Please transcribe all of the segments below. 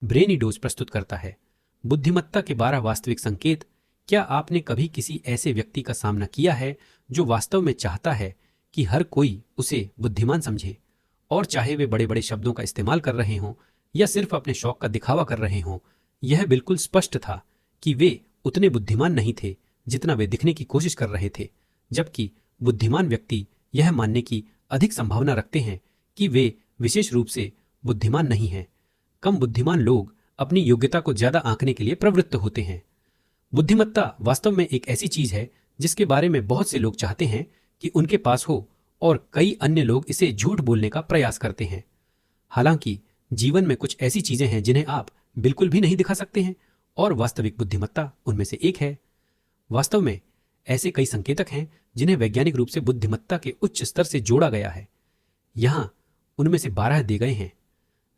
Brainy dose प्रस्तुत करता है। बुद्धिमत्ता के 12 वास्तविक संकेत। क्या आपने कभी किसी ऐसे व्यक्ति का सामना किया है जो वास्तव में चाहता है कि हर कोई उसे बुद्धिमान समझे, और चाहे वे बड़े बड़े शब्दों का इस्तेमाल कर रहे हों या सिर्फ अपने शौक का दिखावा कर रहे हों? यह बिल्कुल स्पष्ट था कि वे उतने बुद्धिमान नहीं थे जितना वे दिखने की कोशिश कर रहे थे, जबकि बुद्धिमान व्यक्ति यह मानने की अधिक संभावना रखते हैं कि वे विशेष रूप से बुद्धिमान नहीं हैं। कम बुद्धिमान लोग अपनी योग्यता को ज्यादा आंकने के लिए प्रवृत्त होते हैं। बुद्धिमत्ता वास्तव में एक ऐसी चीज है जिसके बारे में बहुत से लोग चाहते हैं कि उनके पास हो, और कई अन्य लोग इसे झूठ बोलने का प्रयास करते हैं। हालांकि जीवन में कुछ ऐसी चीजें हैं जिन्हें आप बिल्कुल भी नहीं दिखा सकते हैं, और वास्तविक बुद्धिमत्ता उनमें से एक है। वास्तव में ऐसे कई संकेतक हैं जिन्हें वैज्ञानिक रूप से बुद्धिमत्ता के उच्च स्तर से जोड़ा गया है। यहां उनमें से 12 दिए गए हैं।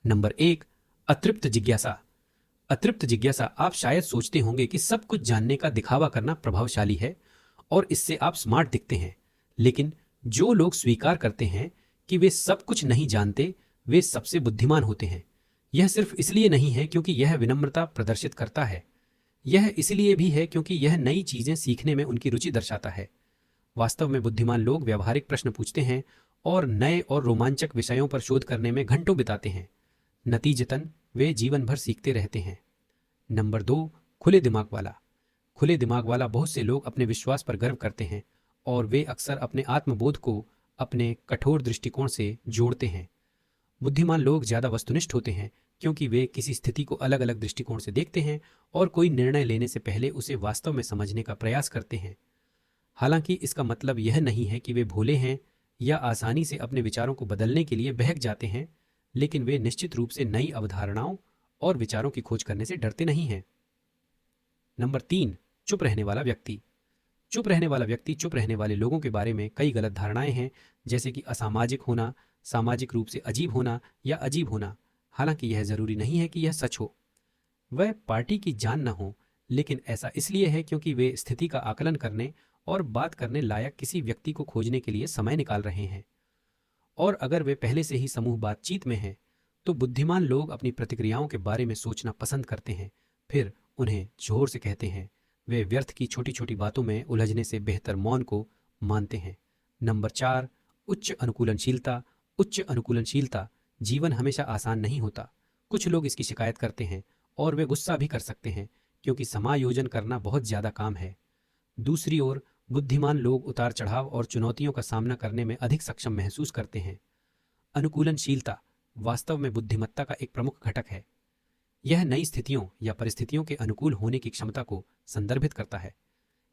नंबर 1, अतृप्त जिज्ञासा। अतृप्त जिज्ञासा। आप शायद सोचते होंगे कि सब कुछ जानने का दिखावा करना प्रभावशाली है और इससे आप स्मार्ट दिखते हैं, लेकिन जो लोग स्वीकार करते हैं कि वे सब कुछ नहीं जानते, वे सबसे बुद्धिमान होते हैं। यह सिर्फ इसलिए नहीं है क्योंकि यह विनम्रता प्रदर्शित करता है, यह इसलिए भी है क्योंकि यह नई चीजें सीखने में उनकी रुचि दर्शाता है। वास्तव में बुद्धिमान लोग व्यवहारिक प्रश्न पूछते हैं और नए और रोमांचक विषयों पर शोध करने में घंटों बिताते हैं। नतीजतन वे जीवन भर सीखते रहते हैं। नंबर 2, खुले दिमाग वाला। खुले दिमाग वाला। बहुत से लोग अपने विश्वास पर गर्व करते हैं और वे अक्सर अपने आत्मबोध को अपने कठोर दृष्टिकोण से जोड़ते हैं। बुद्धिमान लोग ज्यादा वस्तुनिष्ठ होते हैं क्योंकि वे किसी स्थिति को अलग अलग दृष्टिकोण से देखते हैं और कोई निर्णय लेने से पहले उसे वास्तव में समझने का प्रयास करते हैं। हालांकि इसका मतलब यह नहीं है कि वे भोले हैं या आसानी से अपने विचारों को बदलने के लिए बहक जाते हैं, लेकिन वे निश्चित रूप से नई अवधारणाओं और विचारों की खोज करने से डरते नहीं हैं। नंबर 3, चुप रहने वाला व्यक्ति। चुप रहने वाला व्यक्ति। चुप रहने वाले लोगों के बारे में कई गलत धारणाएं हैं, जैसे कि असामाजिक होना, सामाजिक रूप से अजीब होना या अजीब होना। हालांकि यह जरूरी नहीं है कि यह सच हो। वह पार्टी की जान न हो, लेकिन ऐसा इसलिए है क्योंकि वे स्थिति का आकलन करने और बात करने लायक किसी व्यक्ति को खोजने के लिए समय निकाल रहे हैं। और अगर वे पहले से ही समूह बातचीत में हैं, तो बुद्धिमान लोग अपनी प्रतिक्रियाओं के बारे में सोचना पसंद करते हैं, फिर उन्हें जोर से कहते हैं। वे व्यर्थ की छोटी छोटी बातों में उलझने से बेहतर मौन को मानते हैं। नंबर 4, उच्च अनुकूलनशीलता। उच्च अनुकूलनशीलता। जीवन हमेशा आसान नहीं होता। कुछ लोग इसकी शिकायत करते हैं और वे गुस्सा भी कर सकते हैं क्योंकि समायोजन करना बहुत ज्यादा काम है। दूसरी ओर बुद्धिमान लोग उतार चढ़ाव और चुनौतियों का सामना करने में अधिक सक्षम महसूस करते हैं। अनुकूलनशीलता वास्तव में बुद्धिमत्ता का एक प्रमुख घटक है। यह नई स्थितियों या परिस्थितियों के अनुकूल होने की क्षमता को संदर्भित करता है।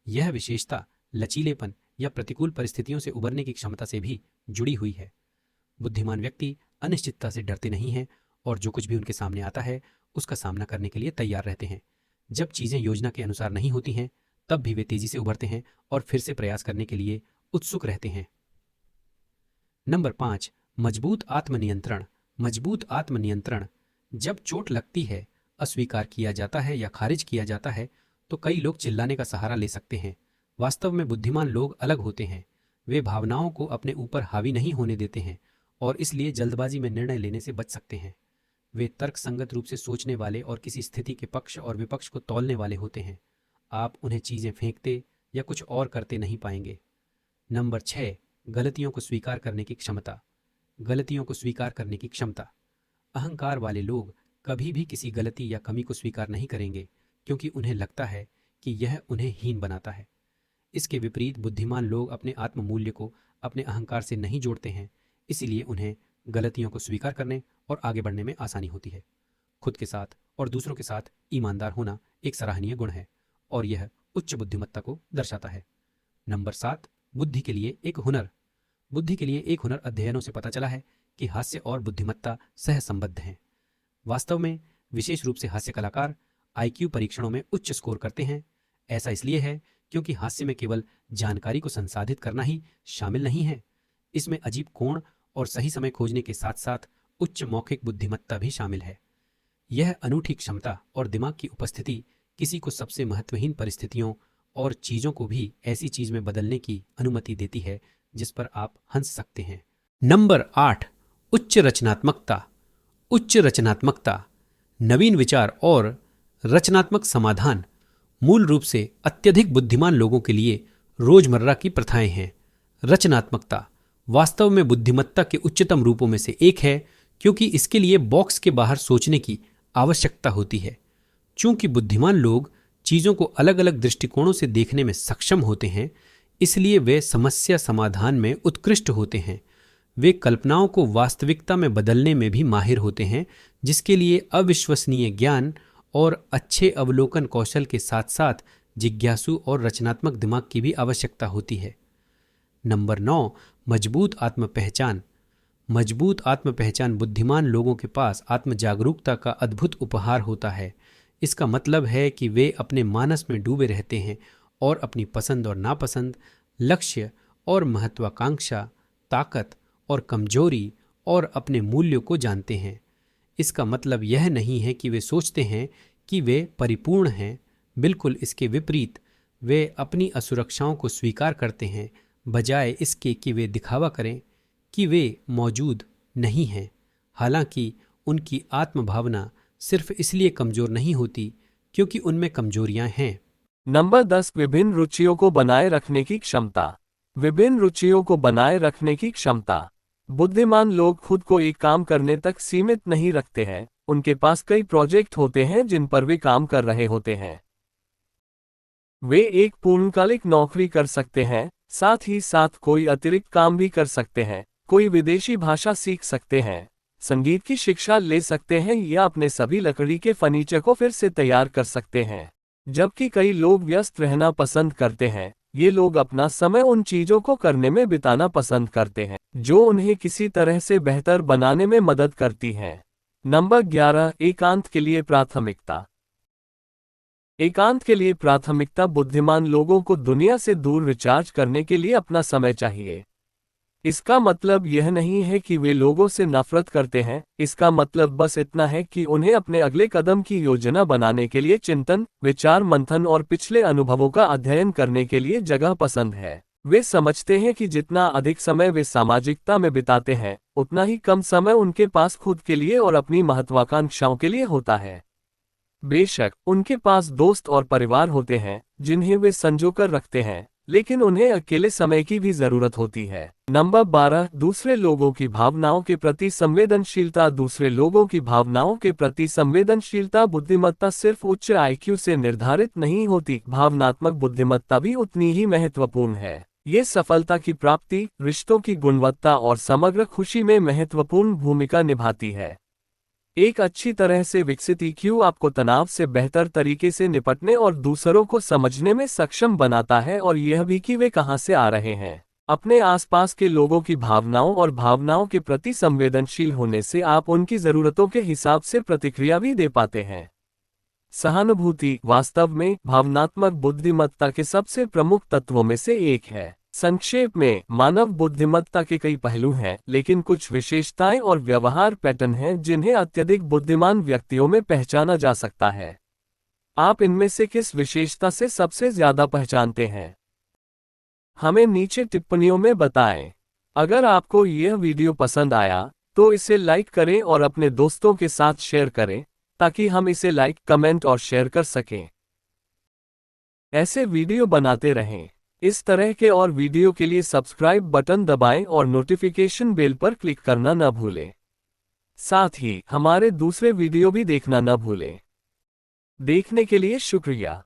यह विशेषता लचीलेपन या प्रतिकूल परिस्थितियों से उबरने की क्षमता से भी जुड़ी हुई है। बुद्धिमान व्यक्ति अनिश्चितता से डरते नहीं हैं और जो कुछ भी उनके सामने आता है उसका सामना करने के लिए तैयार रहते हैं। जब चीजें योजना के अनुसार नहीं होती हैं, तब भी वे तेजी से उभरते हैं और फिर से प्रयास करने के लिए उत्सुक रहते हैं। नंबर 5, मजबूत आत्मनियंत्रण। मजबूत आत्मनियंत्रण। जब चोट लगती है, अस्वीकार किया जाता है या खारिज किया जाता है, तो कई लोग चिल्लाने का सहारा ले सकते हैं। वास्तव में बुद्धिमान लोग अलग होते हैं। वे भावनाओं को अपने ऊपर हावी नहीं होने देते हैं और इसलिए जल्दबाजी में निर्णय लेने से बच सकते हैं। वे तर्कसंगत रूप से सोचने वाले और किसी स्थिति के पक्ष और विपक्ष को तौलने वाले होते हैं। आप उन्हें चीजें फेंकते या कुछ और करते नहीं पाएंगे। नंबर 6, गलतियों को स्वीकार करने की क्षमता। गलतियों को स्वीकार करने की क्षमता। अहंकार वाले लोग कभी भी किसी गलती या कमी को स्वीकार नहीं करेंगे क्योंकि उन्हें लगता है कि यह उन्हें हीन बनाता है। इसके विपरीत बुद्धिमान लोग अपने आत्ममूल्य को अपने अहंकार से नहीं जोड़ते हैं, इसीलिए उन्हें गलतियों को स्वीकार करने और आगे बढ़ने में आसानी होती है। खुद के साथ और दूसरों के साथ ईमानदार होना एक सराहनीय गुण है और यह उच्च बुद्धिमत्ता को दर्शाता है। नंबर 7, बुद्धि के लिए एक हुनर। बुद्धि के लिए एक हुनर। अध्ययनों से पता चला है कि हास्य और बुद्धिमत्ता सहसंबद्ध हैं। वास्तव में विशेष रूप से हास्य कलाकार आईक्यू परीक्षणों में उच्च स्कोर करते हैं। ऐसा इसलिए है क्योंकि हास्य में केवल जानकारी को संसाधित करना ही शामिल नहीं है, इसमें अजीब कोण और सही समय खोजने के साथ साथ उच्च मौखिक बुद्धिमत्ता भी शामिल है। यह अनूठी क्षमता और दिमाग की उपस्थिति किसी को सबसे महत्वहीन परिस्थितियों और चीजों को भी ऐसी चीज में बदलने की अनुमति देती है जिस पर आप हंस सकते हैं। नंबर 8, उच्च रचनात्मकता। उच्च रचनात्मकता। नवीन विचार और रचनात्मक समाधान मूल रूप से अत्यधिक बुद्धिमान लोगों के लिए रोजमर्रा की प्रथाएं हैं। रचनात्मकता वास्तव में बुद्धिमत्ता के उच्चतम रूपों में से एक है, क्योंकि इसके लिए बॉक्स के बाहर सोचने की आवश्यकता होती है। चूंकि बुद्धिमान लोग चीजों को अलग अलग दृष्टिकोणों से देखने में सक्षम होते हैं, इसलिए वे समस्या समाधान में उत्कृष्ट होते हैं। वे कल्पनाओं को वास्तविकता में बदलने में भी माहिर होते हैं, जिसके लिए अविश्वसनीय ज्ञान और अच्छे अवलोकन कौशल के साथ साथ जिज्ञासु और रचनात्मक दिमाग की भी आवश्यकता होती है। नंबर 9, मजबूत आत्म पहचान। मजबूत आत्म पहचान बुद्धिमान लोगों के पास आत्म जागरूकता का अद्भुत उपहार होता है। इसका मतलब है कि वे अपने मानस में डूबे रहते हैं और अपनी पसंद और नापसंद, लक्ष्य और महत्वाकांक्षा, ताकत और कमजोरी और अपने मूल्यों को जानते हैं। इसका मतलब यह नहीं है कि वे सोचते हैं कि वे परिपूर्ण हैं। बिल्कुल इसके विपरीत, वे अपनी असुरक्षाओं को स्वीकार करते हैं, बजाय इसके कि वे दिखावा करें कि वे मौजूद नहीं हैं। हालांकि उनकी आत्मभावना सिर्फ इसलिए कमजोर नहीं होती क्योंकि उनमें कमजोरियां हैं। नंबर 10, विभिन्न रुचियों को बनाए रखने की क्षमता। विभिन्न रुचियों को बनाए रखने की क्षमता। बुद्धिमान लोग खुद को एक काम करने तक सीमित नहीं रखते हैं। उनके पास कई प्रोजेक्ट होते हैं जिन पर वे काम कर रहे होते हैं। वे एक पूर्णकालिक नौकरी कर सकते हैं, साथ ही साथ कोई अतिरिक्त काम भी कर सकते हैं। कोई विदेशी भाषा सीख सकते हैं, संगीत की शिक्षा ले सकते हैं या अपने सभी लकड़ी के फर्नीचर को फिर से तैयार कर सकते हैं। जबकि कई लोग व्यस्त रहना पसंद करते हैं। ये लोग अपना समय उन चीजों को करने में बिताना पसंद करते हैं जो उन्हें किसी तरह से बेहतर बनाने में मदद करती हैं। नंबर 11, एकांत के लिए प्राथमिकता। एकांत के लिए प्राथमिकता बुद्धिमान लोगों को दुनिया से दूर रिचार्ज करने के लिए अपना समय चाहिए। इसका मतलब यह नहीं है कि वे लोगों से नफरत करते हैं। इसका मतलब बस इतना है कि उन्हें अपने अगले कदम की योजना बनाने के लिए चिंतन, विचार मंथन और पिछले अनुभवों का अध्ययन करने के लिए जगह पसंद है। वे समझते हैं कि जितना अधिक समय वे सामाजिकता में बिताते हैं, उतना ही कम समय उनके पास खुद के लिए और अपनी महत्वाकांक्षाओं के लिए होता है। बेशक उनके पास दोस्त और परिवार होते हैं जिन्हें वे संजोकर रखते हैं, लेकिन उन्हें अकेले समय की भी जरूरत होती है। नंबर 12, दूसरे लोगों की भावनाओं के प्रति संवेदनशीलता। दूसरे लोगों की भावनाओं के प्रति संवेदनशीलता बुद्धिमत्ता सिर्फ उच्च आईक्यू से निर्धारित नहीं होती, भावनात्मक बुद्धिमत्ता भी उतनी ही महत्वपूर्ण है। ये सफलता की प्राप्ति, रिश्तों की गुणवत्ता और समग्र खुशी में महत्वपूर्ण भूमिका निभाती है। एक अच्छी तरह से विकसित ईक्यू आपको तनाव से बेहतर तरीके से निपटने और दूसरों को समझने में सक्षम बनाता है, और यह भी कि वे कहां से आ रहे हैं। अपने आसपास के लोगों की भावनाओं और भावनाओं के प्रति संवेदनशील होने से आप उनकी जरूरतों के हिसाब से प्रतिक्रिया भी दे पाते हैं। सहानुभूति वास्तव में भावनात्मक बुद्धिमत्ता के सबसे प्रमुख तत्वों में से एक है। संक्षेप में, मानव बुद्धिमत्ता के कई पहलू हैं, लेकिन कुछ विशेषताएं और व्यवहार पैटर्न हैं जिन्हें अत्यधिक बुद्धिमान व्यक्तियों में पहचाना जा सकता है। आप इनमें से किस विशेषता से सबसे ज्यादा पहचानते हैं? हमें नीचे टिप्पणियों में बताएं। अगर आपको यह वीडियो पसंद आया तो इसे लाइक करें और अपने दोस्तों के साथ शेयर करें ताकि हम इसे लाइक, कमेंट और शेयर कर सकें। ऐसे वीडियो बनाते रहें। इस तरह के और वीडियो के लिए सब्सक्राइब बटन दबाएं और नोटिफिकेशन बेल पर क्लिक करना न भूलें। साथ ही हमारे दूसरे वीडियो भी देखना न भूलें। देखने के लिए शुक्रिया।